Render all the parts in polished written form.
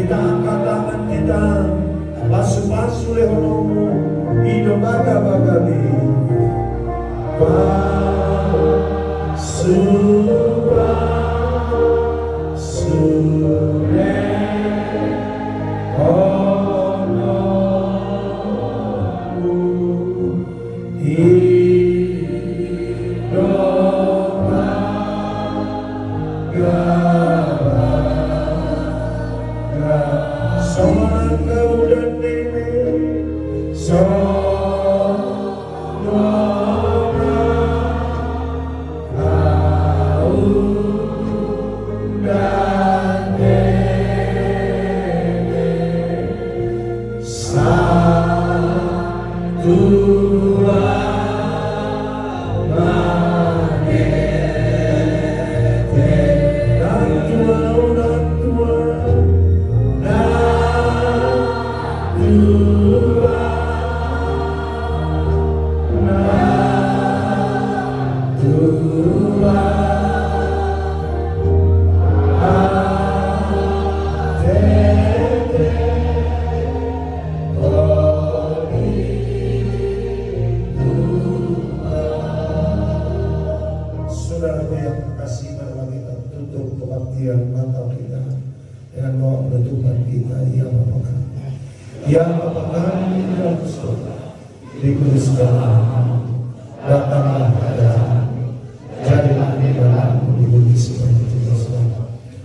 Kita angkat tangan kita, pasu-pasu lehonomu, idobaga-bagabi. Saudaraku yang terkasih, marilah kita tutup kebaktian mata kita dengan doa penutupan kita. Ya Bapa kami, ya Bapa kami di dalam surga, dikuduskanlah namamu, datanglah kerajaanmu, jadilah kehendakmu di bumi seperti di surga.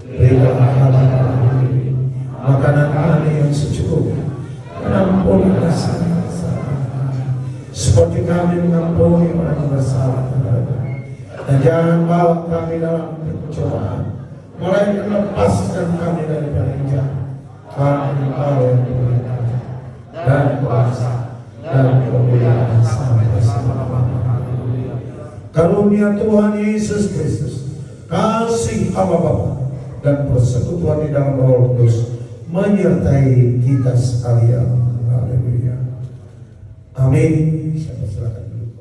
Berikanlah kami hari ini makanan kami yang secukupnya, dan ampuni kesalahan kami, seperti kami mengampuni orang yang bersalah kepada kami. Dan jangan bawa kami dalam pencobaan, melainkan lepaskan kami daripada yang jahat. Karena Engkau yang memberi kerajaan dan kuasa dan kemuliaan sampai selama-lamanya. Karunia Tuhan Yesus Kristus, kasih Allah Bapa, dan persekutuan di dalam Roh Kudus menyertai kita sekalian. Haleluya. Amin. Saya persilakan dulu.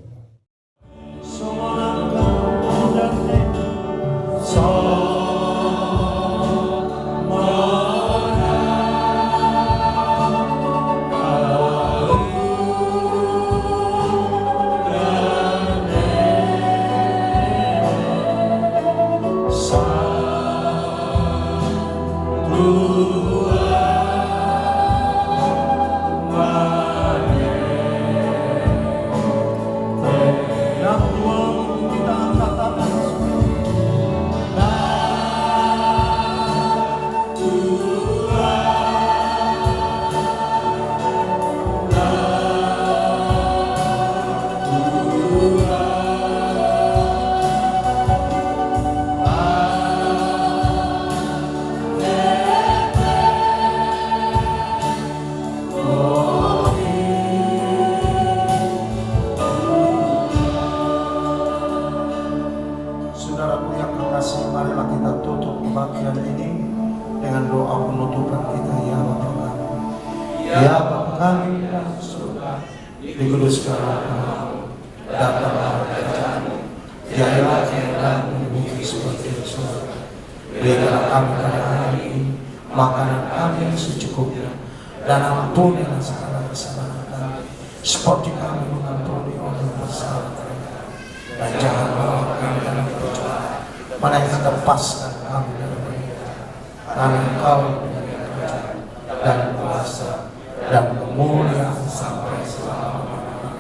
Marilah kita tutup kebaktian ini dengan doa penutupan kita. Ya Bapa kami, ya Bapa kami di dalam surga, dikuduskanlah namamu, datanglah kerajaanmu, jadilah kehendakmu di bumi seperti di surga. Berikanlah kami pada hari ini makanan kami yang secukupnya, dan ampunilah segala kesalahan kami, seperti kami mengampuni orang yang bersalah kepada kami. Dan jangan bawa kami dalam pencobaan, melainkan lepaskan kami dari mereka. Karena Engkau punya kerajaan dan kuasa dan kemuliaan sampai selama-lamanya.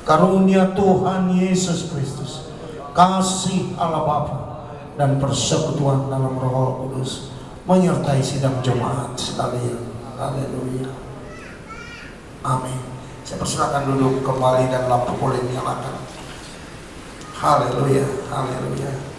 Karunia Tuhan Yesus Kristus, kasih Allah Bapa, dan persekutuan dalam Roh Kudus menyertai sidang jemaat sekalian. Haleluya. Amin. Saya persilakan duduk kembali dan lampu boleh dinyalakan. Haleluya, haleluya.